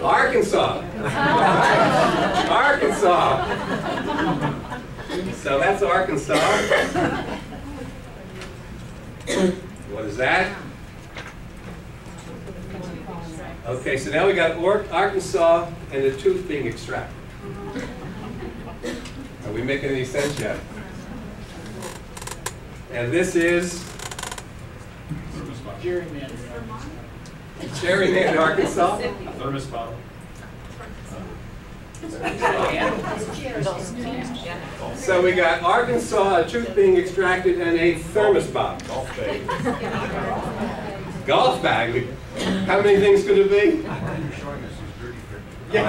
Arkansas. Arkansas. So that's Arkansas. What is that? Okay, so now we got Arkansas and the tooth being extracted. Are we making any sense yet? And this is gerrymandered Arkansas. Thermos bottle. So we got Arkansas, a tooth being extracted, and a thermos bottle. Golf bag. Golf bag. How many things could it be? Yeah.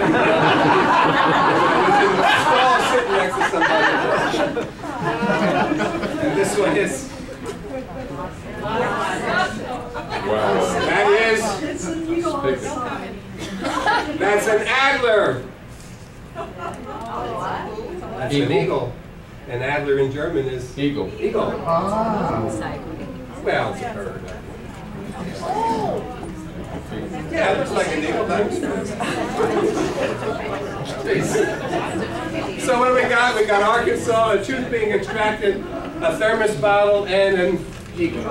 Stall sitting next to somebody. And this one is. Wow. That is. That's an Adler. That's an eagle. And Adler in German is Eagle. Eagle. Well, it's a bird. Yeah, it looks like an eagle. So what do we got? We got Arkansas, a tooth being extracted, a thermos bottle, and an eagle.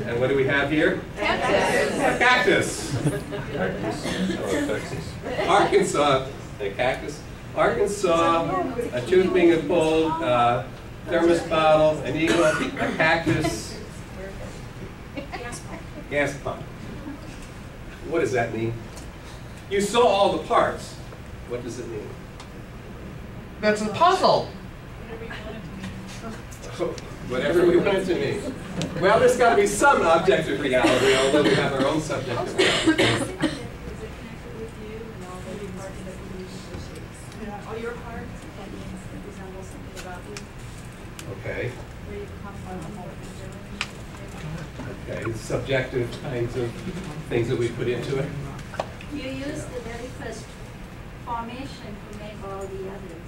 And what do we have here? Cactus. A cactus. Arkansas, a cactus. Arkansas, a tooth being pulled, thermos bottle, an eagle, a cactus, gas pump. What does that mean? You saw all the parts. What does it mean? That's a puzzle. Whatever we want it to mean. Well, there's got to be some objective reality, although we have our own subjective reality. All your parts, that means it resembles something about you. Okay. Where you come from, what you're doing. Okay, subjective kinds of things that we put into it. You use the very first formation to make all the others.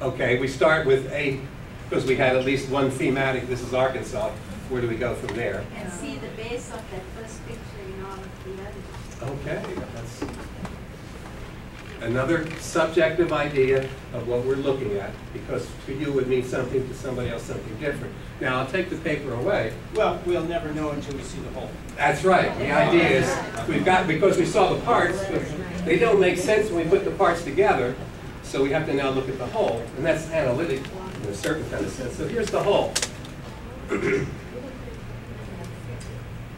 Okay, we start with A, because we had at least one thematic, this is Arkansas. Where do we go from there? And see the base of that first picture in all of the others. Okay, that's another subjective idea of what we're looking at, because to you would mean something, to somebody else something different. Now, I'll take the paper away. Well, we'll never know until we see the whole. That's right. The idea is, we've got, because we saw the parts, but they don't make sense when we put the parts together, so we have to now look at the whole, and that's analytic in a certain kind of sense. So here's the whole.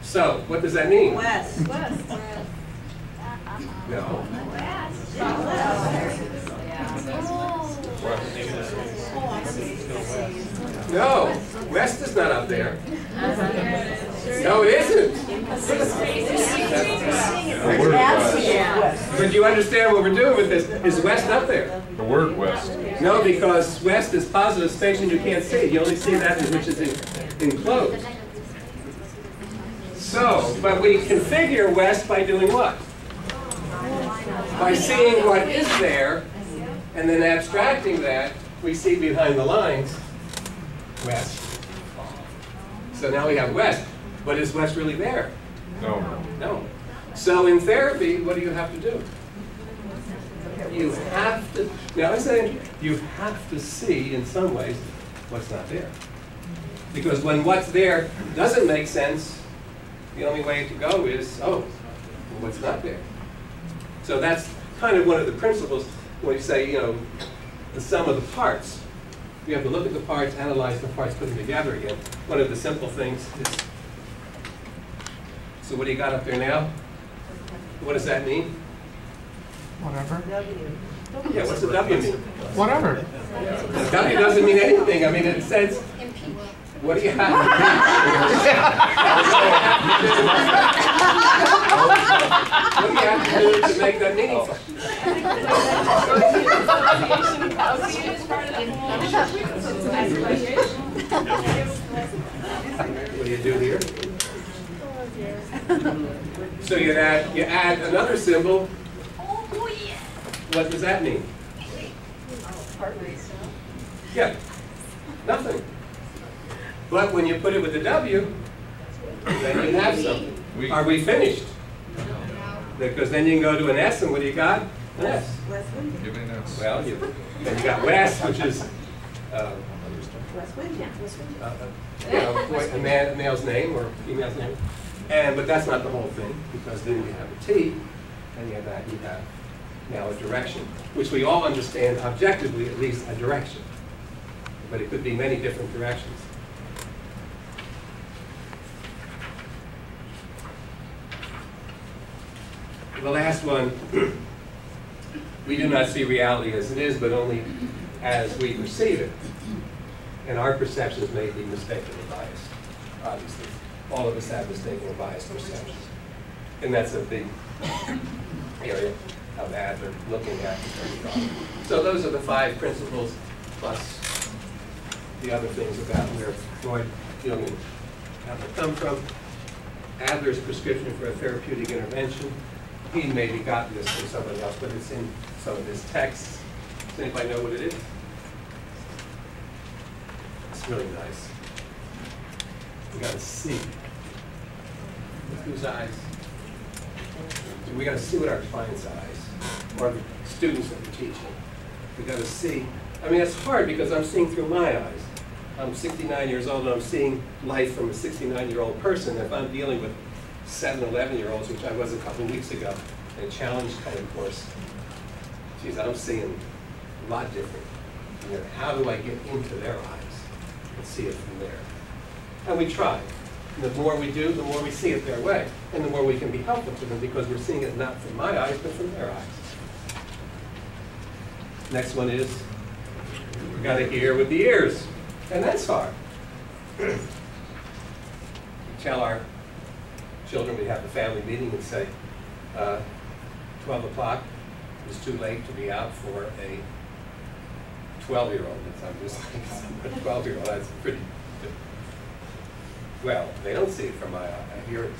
So, what does that mean? West. No. No, west is not up there. No, it isn't. But you understand what we're doing with this? Is west up there? The word west. No, because west is positive space and you can't see it. You only see that which is enclosed. So, but we configure west by doing what? By seeing what is there, and then abstracting that, we see behind the lines, west. So now we have west. But is west really there? No. No. So in therapy, what do you have to do? You have to, now I'm saying, you have to see in some ways what's not there. Because when what's there doesn't make sense, the only way to go is, oh, well, what's not there? So that's kind of one of the principles when you say, you know, the sum of the parts. You have to look at the parts, analyze the parts, put them together again. One of the simple things is, so what do you got up there now? What does that mean? Whatever. Yeah, what's the W mean? Whatever. The W doesn't mean anything. I mean, it says, what do you have? What do you have to do to make that meaningful? What do you do here? So you add another symbol. What does that mean? Yeah, nothing. But when you put it with the W, then you have something. Are we finished? Because then you can go to an S, and what do you got? An S. Give me an S. Well, then you got West, which is a male's name or female's name. But that's not the whole thing, because then you have a T, and you have now a direction, which we all understand objectively, at least a direction. But it could be many different directions. The last one, we do not see reality as it is, but only as we perceive it. And our perceptions may be mistaken or biased, obviously. All of us have mistaken or biased perceptions. And that's a big area of Adler looking at. So those are the 5 principles, plus the other things about where Freud, Jung, and Adler come from. Adler's prescription for a therapeutic intervention. He maybe gotten this from somebody else, but it's in some of his texts. Does anybody know what it is? It's really nice. We got to see. With whose eyes? We got to see with our clients' eyes, or the students that we're teaching. We got to see. I mean, it's hard because I'm seeing through my eyes. I'm 69 years old, and I'm seeing life from a 69-year-old person. If I'm dealing with 7, 11-year-olds, which I was a couple of weeks ago, in a challenge kind of course, geez, I'm seeing a lot different. You know, how do I get into their eyes and see it from there? And we try. And the more we do, the more we see it their way, and the more we can be helpful to them because we're seeing it not from my eyes, but from their eyes. Next one is, we got to hear with the ears, and that's hard. We tell our children, we have a family meeting and say, 12 o'clock is too late to be out for a 12-year-old. I'm just like, a 12-year-old, that's pretty good. Well, they don't see it from my eye. I hear it.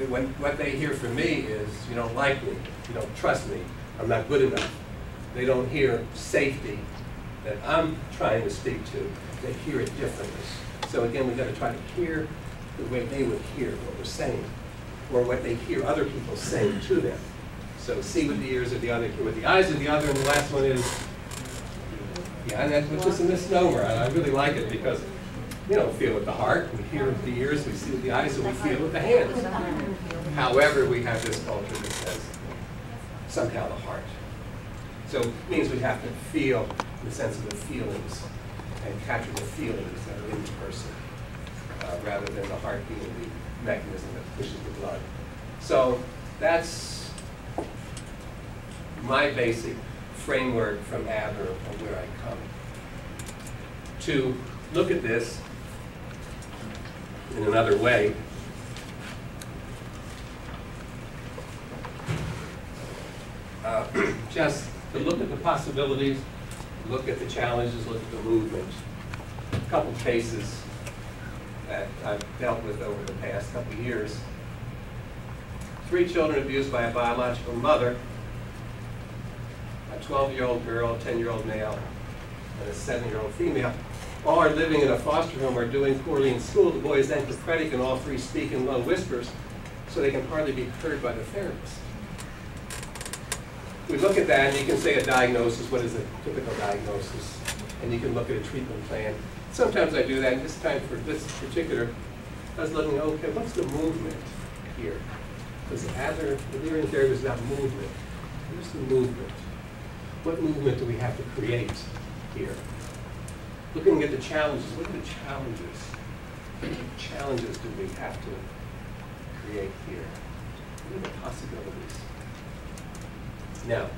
What they hear from me is, you don't like me, you don't trust me, I'm not good enough. They don't hear safety that I'm trying to speak to. They hear it differently. So again, we've got to try to hear the way they would hear what we're saying, or what they hear other people saying to them. So see with the ears of the other, hear with the eyes of the other, and the last one is, yeah, and that's just a misnomer. And I really like it because, you know, feel with the heart, we hear with the ears, we see with the eyes, and we feel with the hands. However, we have this culture that says somehow the heart. So it means we have to feel the sense of the feelings and capture the feelings that are in the person, rather than the heart being the mechanism that pushes the blood. So that's my basic framework from Adler of where I come. To look at this in another way, just to look at the possibilities, look at the challenges, look at the movement. A couple cases that I've dealt with over the past couple of years. 3 children abused by a biological mother, a 12-year-old girl, a 10-year-old male, and a 7-year-old female. All are living in a foster home or doing poorly in school. The boy is encopretic and all 3 speak in low whispers, so they can hardly be heard by the therapist. We look at that and you can say a diagnosis, what is a typical diagnosis? And you can look at a treatment plan. Sometimes I do that, and this time for this particular, I was looking, okay, what's the movement here? Because Adler, the Adlerian therapy is about movement. Where's the movement? What movement do we have to create here? Looking at the challenges, what are the challenges? What challenges do we have to create here? What are the possibilities? Now,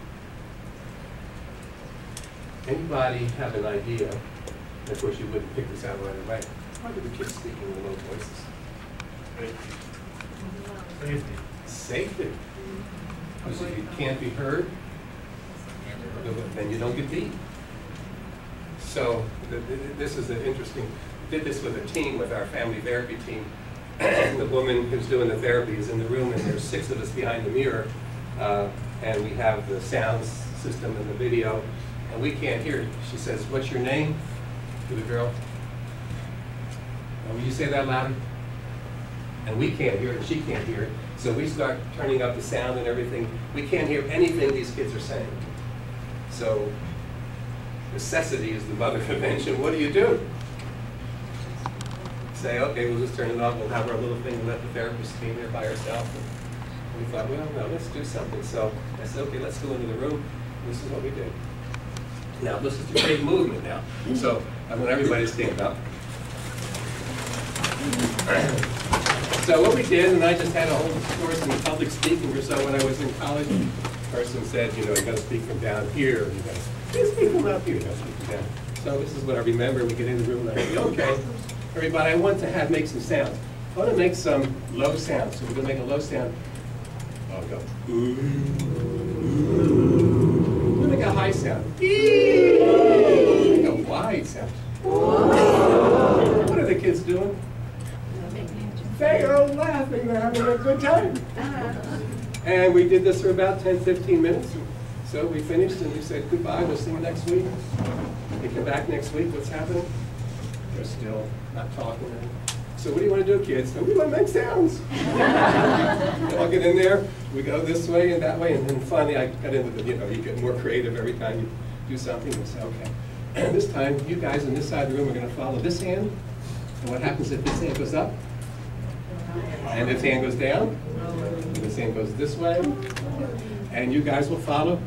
anybody have an idea, and of course you wouldn't pick this out right away, why do the kids speaking in low voices? Safety. Safety. Because if you can't be heard, then you don't get beat. So this is an interesting, did this with a team, with our family therapy team. The woman who's doing the therapy is in the room, and there's 6 of us behind the mirror, and we have the sound system and the video, and we can't hear it. She says, "What's your name?" to the girl. Will you say that louder? And we can't hear it, and she can't hear it. So we start turning up the sound and everything. We can't hear anything these kids are saying. So necessity is the mother of invention. What do? Say, okay, we'll just turn it off. We'll have our little thing and let the therapist be there by herself. And we thought, well, no, let's do something. So I said, okay, let's go into the room. This is what we did. Now, this is the great movement now. So I want everybody to stand up. So what we did, and I just had a whole course in public speaking or so when I was in college. The person said, you know, you got to speak from down here. You got to speak from up here. You got to speak from down. So this is what I remember. We get in the room and I say, okay, everybody, I want to make some sounds. I want to make some low sounds. So we're going to make a low sound. I'll go. We're going to make a high sound. Make a wide sound. What are the kids doing? They are laughing. They're having a good time. And we did this for about 10, 15 minutes. So we finished and we said goodbye. We'll see you next week. They come back next week. What's happening? They're still not talking. So what do you want to do, kids? We want to make sounds. I'll get in there. We go this way and that way. And then finally I got into the, you know, you get more creative every time you do something. We say, okay. And this time, you guys on this side of the room are going to follow this hand. And what happens if this hand goes up? And this hand goes down? And this hand goes this way? And you guys will follow.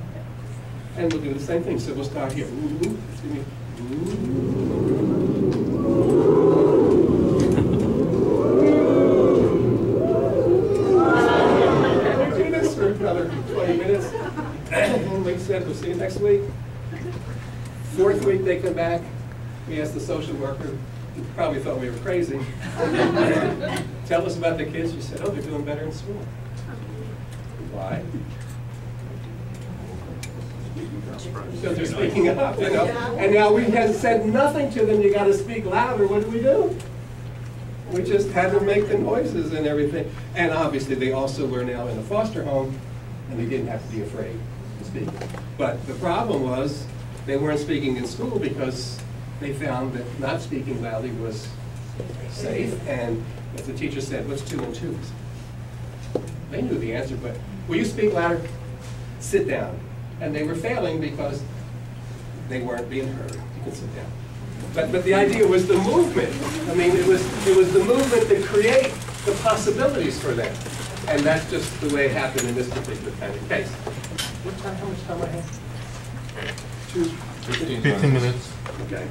And we'll do the same thing. So we'll start here. Ooh, for another 20 minutes. And we said, we'll see you next week. Fourth week they come back. We asked the social worker, who probably thought we were crazy, tell us about the kids. She said, oh, they're doing better in school. Why? Because they're speaking up, you know. And now we had said nothing to them, you got to speak louder. What do? We just had to make the noises and everything. And obviously they also were now in a foster home and they didn't have to be afraid to speak. But the problem was they weren't speaking in school because they found that not speaking loudly was safe. And as the teacher said, what's 2 and 2? They knew the answer, but will you speak louder? Sit down. And they were failing because they weren't being heard. You can sit down. But the idea was the movement. I mean, it was the movement to create the possibilities for them. And that's just the way it happened in this particular kind of case. What time, how much time I have? 15 minutes. Okay.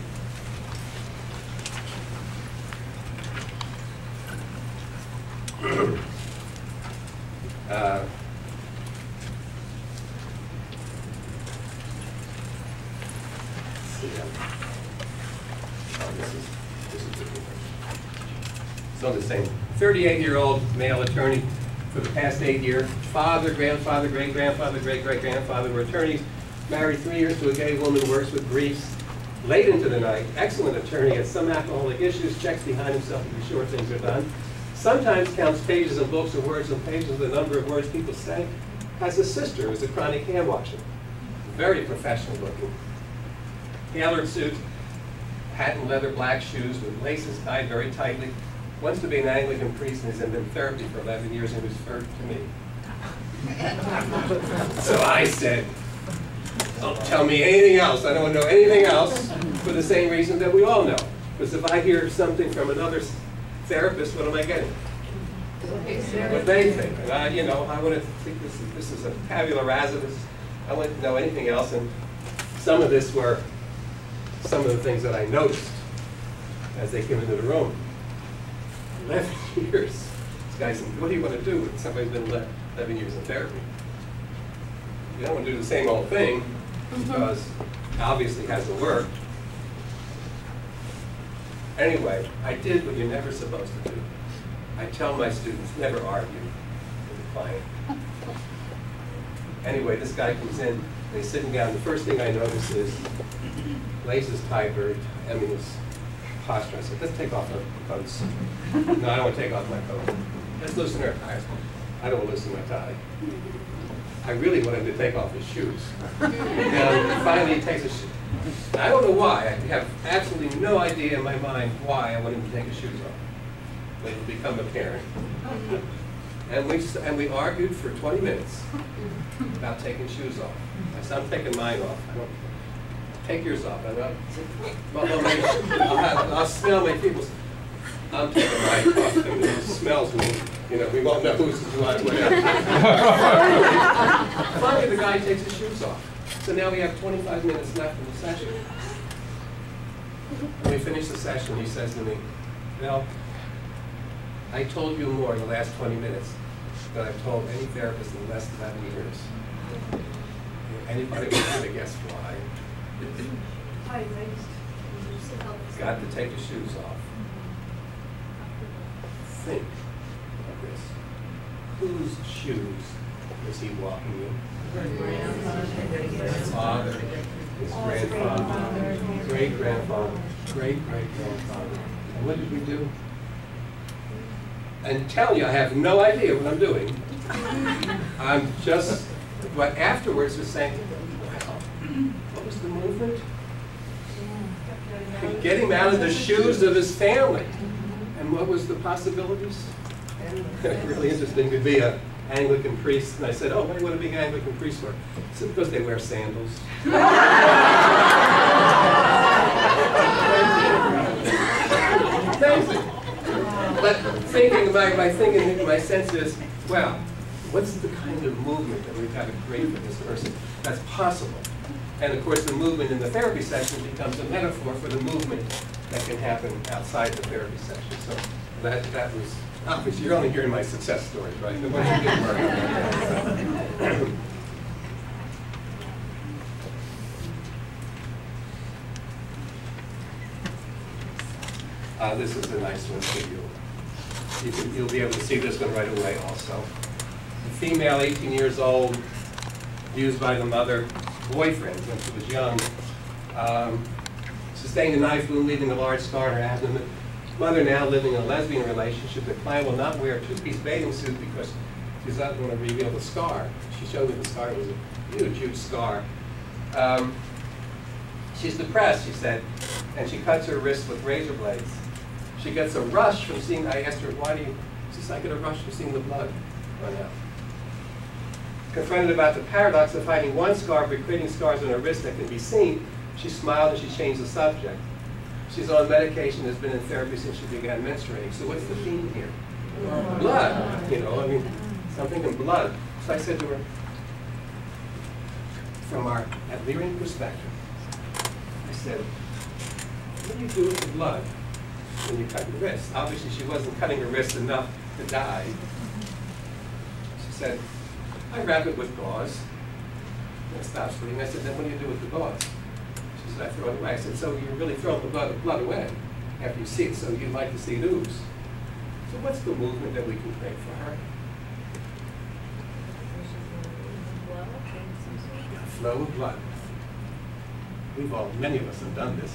So the same 38-year-old male attorney for the past 8 years. Father, grandfather, great-grandfather, great-great-grandfather were attorneys. Married 3 years to a gay woman who works with briefs. Late into the night, excellent attorney, has some alcoholic issues, checks behind himself to be sure things are done. Sometimes counts pages of books or words on pages, the number of words people say. Has a sister who's a chronic hand washer. Very professional looking. Tailored suit, patent leather black shoes with laces tied very tightly. Wants to be an Anglican priest and has been in therapy for 11 years and was referred to me. So I said, don't tell me anything else. I don't want to know anything else for the same reason that we all know. Because if I hear something from another therapist, what am I getting? What they think. And I want to think this is a tabula rasa. I want to know anything else. And some of this were some of the things that I noticed as they came into the room. 11 years. This guy said, what do you want to do when somebody's been 11 years in therapy? You don't want to do the same old thing because obviously it hasn't worked. Anyway, I did what you're never supposed to do. I tell my students, never argue with the client. Anyway, this guy comes in, and he's sitting down. The first thing I notice is laces tied very, his posture. I said, let's take off our coats. No, I don't want to take off my coat. Let's loosen our ties. I don't want to loosen my tie. I really want him to take off his shoes. Now, finally he takes his shoes. I don't know why. I have absolutely no idea in my mind why I want him to take his shoes off. it'll become apparent. And we argued for 20 minutes about taking shoes off. I said, I'm taking mine off. I don't, take yours off. I'll smell my people's. I'm taking mine off. It smells weird. You know, we won't know who's whatever. Finally, the guy takes his shoes off. So now we have 25 minutes left in the session. When we finish the session, he says to me, well, I told you more in the last 20 minutes than I've told any therapist in the last 11 years. Anybody would have guessed why? Got to take his shoes off. Think of this. Whose shoes was he walking in? His father, his grandfather, great-grandfather, great-great-grandfather. And what did we do? And tell you, I have no idea what I'm doing. I'm just, but afterwards was saying, wow, what was the movement? Get him out of the shoes of his family. And what was the possibilities? Really interesting to be an Anglican priest. And I said, oh, what do you want to be an Anglican priest for? I said, because they wear sandals. Amazing. But my sense is, wow, what's the kind of movement that we've got to create for this person that's possible? And of course, the movement in the therapy session becomes a metaphor for the movement that can happen outside the therapy session. So that was, obviously, you're only hearing my success stories, right? The ones you didn't work on. This is a nice one for you. You'll be able to see this one right away also. The female, 18 years old, abused by the mother, boyfriend when she was young, sustained a knife wound, leaving a large scar on her abdomen. Mother now living in a lesbian relationship. The client will not wear a two-piece bathing suit because she's not going to reveal the scar. She showed me the scar. It was a huge, huge scar. She's depressed, she said, and she cuts her wrist with razor blades. She gets a rush from seeing, I asked her, why do you, she said, I get a rush from seeing the blood run out. Confronted about the paradox of hiding one scar but creating scars on her wrist that can be seen, she smiled and she changed the subject. She's on medication, has been in therapy since she began menstruating. So what's the theme here? Blood, you know, I mean, something in blood. So I said to her, from our Adlerian perspective, I said, what do you do with the blood when you cut your wrist? Obviously, she wasn't cutting her wrist enough to die. She said, I wrap it with gauze. And it stops bleeding. I said, then what do you do with the gauze? She said, I throw it away. I said, so you're really throwing the blood away after you see it, so you'd like to see it ooze. So what's the movement that we can create for her? A flow of blood. Many of us have done this.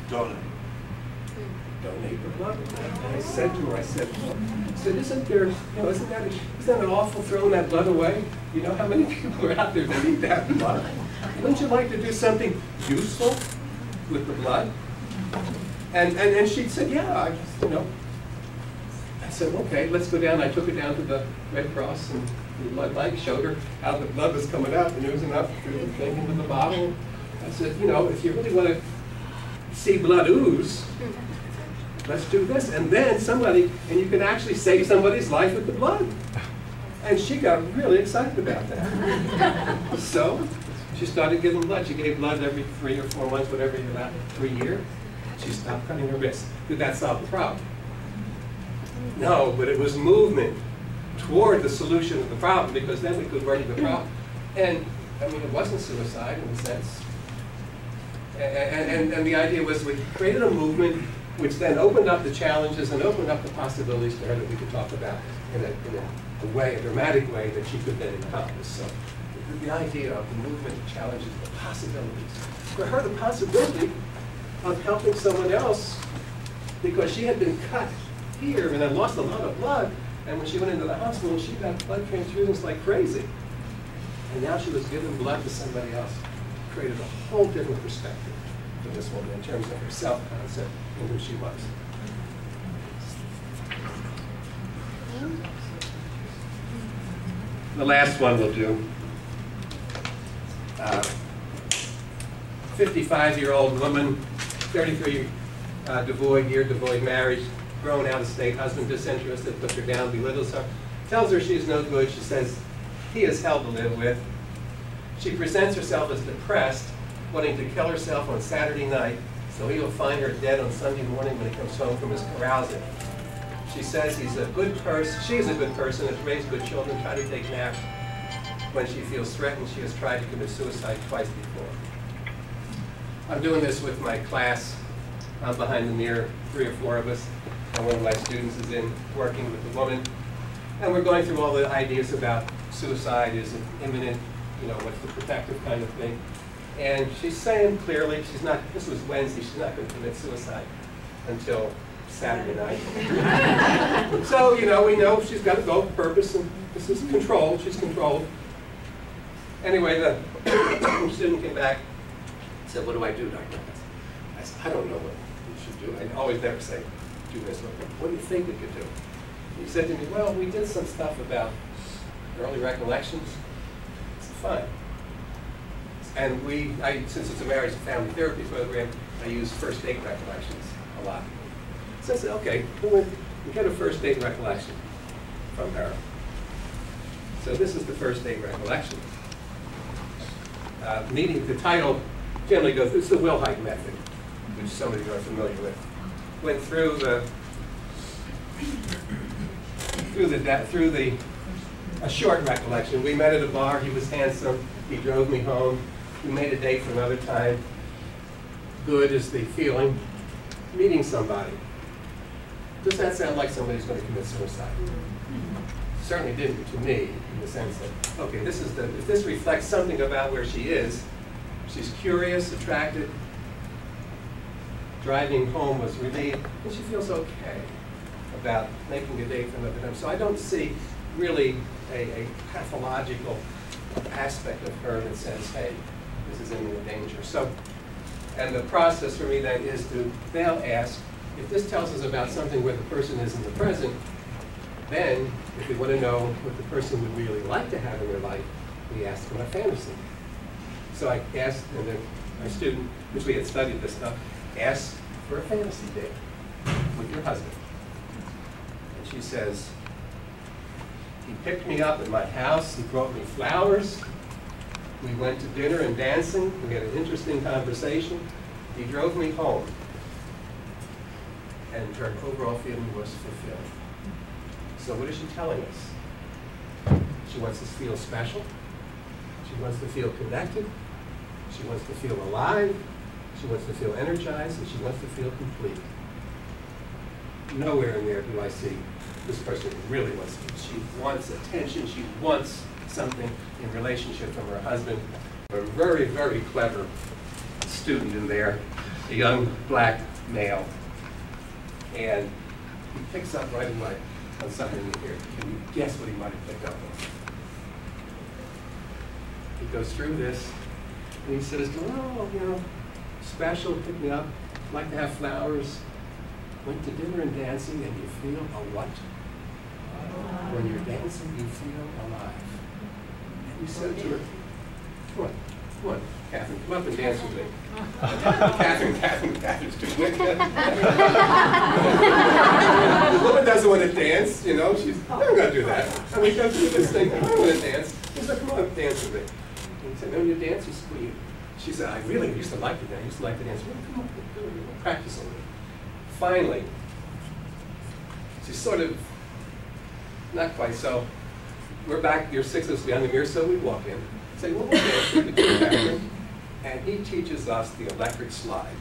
Donate the blood. And I said to her, I said, isn't there, isn't that an awful throwing that blood away? You know how many people are out there that need that blood? Wouldn't you like to do something useful with the blood? And she said, yeah, I said, okay, let's go down. I took her down to the Red Cross and the blood bank, showed her how the blood was coming out, and oozing up through the thing into the bottle. I said, if you really want to see blood ooze, let's do this. And then and you can actually save somebody's life with the blood. And she got really excited about that. So she started giving blood. She gave blood every 3 or 4 months, whatever you're at, 3 years. She stopped cutting her wrist. Did that solve the problem? No, but it was movement toward the solution of the problem, because then we could work the problem. And I mean, it wasn't suicide in a sense. And the idea was we created a movement which then opened up the challenges and opened up the possibilities to her that we could talk about in a dramatic way that she could then encompass. So the idea of the movement challenges the possibilities. For her, the possibility of helping someone else, because she had been cut here and then lost a lot of blood, and when she went into the hospital, she got blood transfusions like crazy. And now she was giving blood to somebody else. Created a whole different perspective for this woman in terms of her self-concept and who she was. The last one we'll do. 55-year-old woman, 33 devoid marriage, grown out of state, husband disinterested, puts her down, belittles her, tells her she's no good. She says he is hell to live with. She presents herself as depressed, wanting to kill herself on Saturday night, so he will find her dead on Sunday morning when he comes home from his carousing. She says he's a good person, she's a good person, has raised good children, tried to take naps. When she feels threatened, she has tried to commit suicide twice before. I'm doing this with my class. I'm behind the mirror, 3 or 4 of us, and one of my students is in working with the woman. And we're going through all the ideas about suicide, is it imminent, you know, what's the protective kind of thing. And she's saying clearly, she's not, this was Wednesday, she's not going to commit suicide until Saturday night. So, you know, we know she's got to go, purpose, and this is controlled, she's controlled. Anyway, the student came back and said, "What do I do, Dr. I said, "I don't know what you should do." I always never say, "Do this." What do you think we could do? He said to me, "Well, we did some stuff about early recollections." I said, "Fine." And since it's a marriage and family therapy program, I use first date recollections a lot. So I said, "Okay, we get a first date recollection from her." So this is the first date recollection. The title generally goes, it's the Wilhite method, which some of you are familiar with. Went through a short recollection. We met at a bar, he was handsome, he drove me home, we made a date for another time. Good is the feeling. Meeting somebody. Does that sound like somebody's going to commit suicide? Certainly didn't to me, in the sense that, okay, if this reflects something about where she is, she's curious, attracted, driving home was relieved, and she feels okay about making a date for another time. So I don't see really a pathological aspect of her that says, hey, this is imminent danger. So, and the process for me then is to now ask, if this tells us about something where the person is in the present, then, if we want to know what the person would really like to have in their life, we ask them a fantasy. So I asked, and then my student, which we had studied this stuff, asked for a fantasy date with your husband. And she says, he picked me up at my house, he brought me flowers, we went to dinner and dancing, we had an interesting conversation, he drove me home, and her overall feeling was fulfilled. So what is she telling us? She wants us to feel special. She wants to feel connected. She wants to feel alive. She wants to feel energized, and she wants to feel complete. Nowhere in there do I see this person really wants to. She wants attention. She wants something in relationship from her husband. A very, very clever student in there, a young black male. And he picks up right away on something in here. Can you guess what he might have picked up on? He goes through this, and he says, "Oh, you know, special, pick me up, like to have flowers, went to dinner and dancing, and you feel a what? When you're dancing, you feel alive." And he said to her, come on, Catherine, come up and dance with me. Catherine's too quick. The woman doesn't want to dance, you know, she's never going to do that. And we go through this thing, I don't want to dance. He said, come on, dance with me. And he said, no, you dance, you squeeze. She said, I really used to like to dance. I used to like to dance. Well, come on, we'll practice a little. Finally, she's sort of, not quite so. We're back, you're 6 of us behind the mirror, so we walk in. Say, well, we'll dance with Catherine. And he teaches us the electric slide.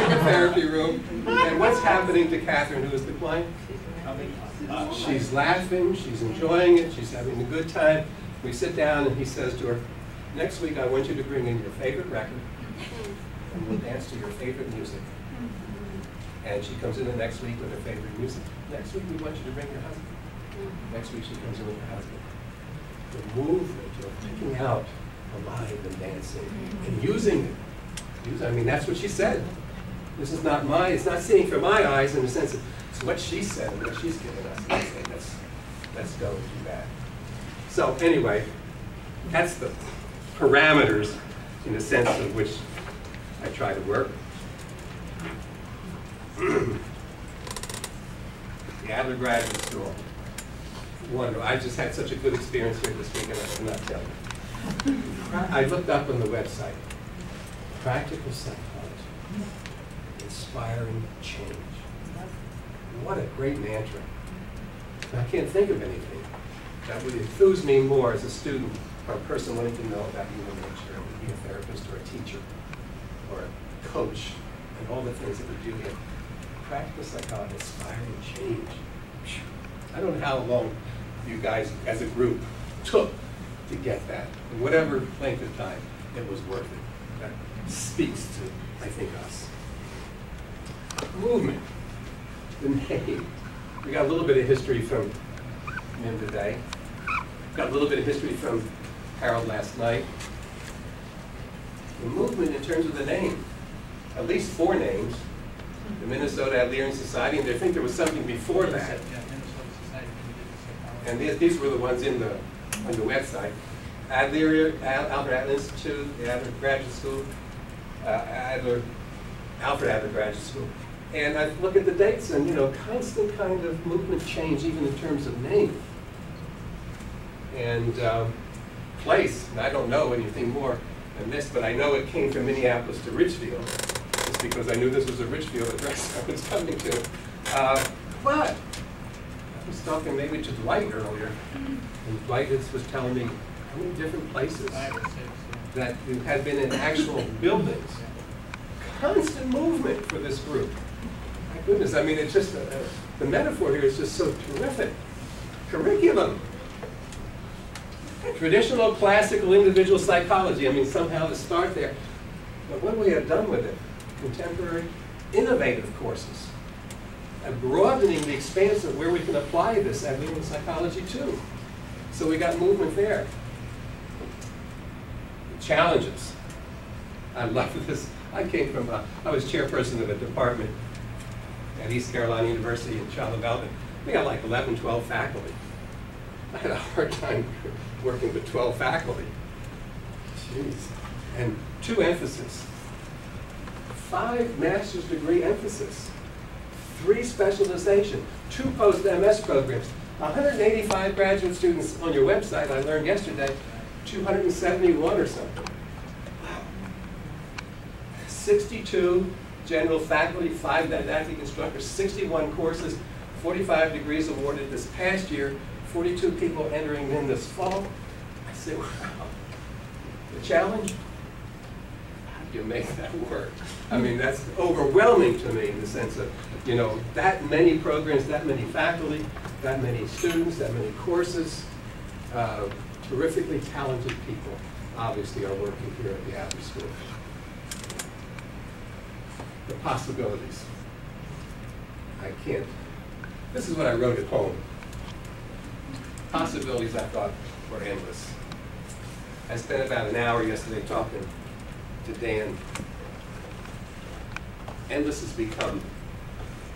In the therapy room. And what's happening to Catherine, who is the client? She's laughing, she's enjoying it, she's having a good time. We sit down and he says to her, next week I want you to bring in your favorite record and we'll dance to your favorite music. And she comes in the next week with her favorite music. Next week we want you to bring your husband. Next week she comes in with her husband. The movement of picking out alive and dancing and using it. I mean, that's what she said. This is not it's not seeing from my eyes in the sense of, what she said and what she's given us. And I say, let's go and do that. So anyway, that's the parameters in the sense of which I try to work. The Adler Graduate School. Wonderful. I just had such a good experience here this week, and I cannot tell you. I looked up on the website, practical psychology, inspiring change. What a great mantra. I can't think of anything that would enthuse me more as a student or a person wanting to know about human nature and be a therapist or a teacher or a coach and all the things that we do here. Practical psychology, inspiring change. I don't know how long you guys as a group took to get that. In whatever length of time, it was worth it. That speaks to, I think, us. Movement, the name. We got a little bit of history from him today. Got a little bit of history from Harold last night. The movement in terms of the name, at least 4 names. The Minnesota Adlerian Society, and I think there was something before that. And these were the ones on the website. Adler, Alfred Adler Institute, the Adler Graduate School, Alfred Adler Graduate School. And I look at the dates and, constant kind of movement change, even in terms of name. And place, and I don't know anything more than this, but I know it came from Minneapolis to Ridgefield, just because I knew this was a Ridgefield address I was coming to. But I was talking maybe to Dwight earlier, and Dwight was telling me how many different places that had been in actual buildings. Constant movement for this group. My goodness, I mean, it's just, the metaphor here is just so terrific. Curriculum. Traditional, classical, individual psychology. I mean, somehow to start there. But what we have done with it? Contemporary, innovative courses. And broadening the expanse of where we can apply this Adlerian psychology to. So we got movement there. Challenges. I love this. I came from, I was chairperson of a department at East Carolina University in child development. We got like 11, 12 faculty. I had a hard time working with 12 faculty. Jeez. And 2 emphases. 5 master's degree emphasis. 3 specialization. 2 post-MS programs. 185 graduate students on your website, I learned yesterday, 271 or something. Wow. 62 general faculty, 5 didactic instructors, 61 courses, 45 degrees awarded this past year, 42 people entering in this fall. I say, wow. The challenge? How do you make that work? I mean, that's overwhelming to me in the sense of, that many programs, that many faculty, that many students, that many courses, terrifically talented people obviously are working here at the Adler School. The possibilities. I can't. This is what I wrote at home. Possibilities I thought were endless. I spent about an hour yesterday talking to Dan. Endless has become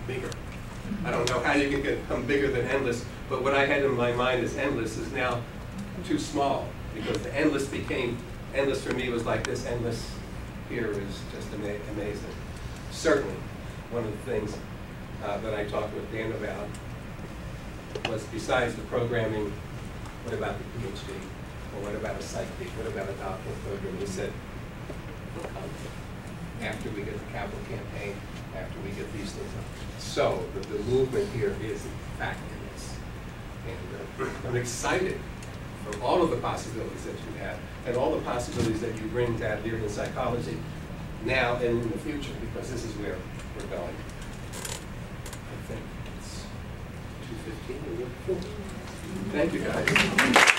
bigger. I don't know how you can become bigger than endless, but what I had in my mind as endless is now too small, because the endless became, endless for me was like this, endless here is just amazing. Certainly, one of the things that I talked with Dan about was, besides the programming, what about the PhD? Or what about a psych degree? What about a doctoral program? He said, we'll come after we get the capital campaign, after we get these things up. So the movement here is in fact endless. And I'm excited for all of the possibilities that you have, and all the possibilities that you bring to Adlerian psychology now and in the future, because this is where we're going. I think it's 2:15. Thank you, guys.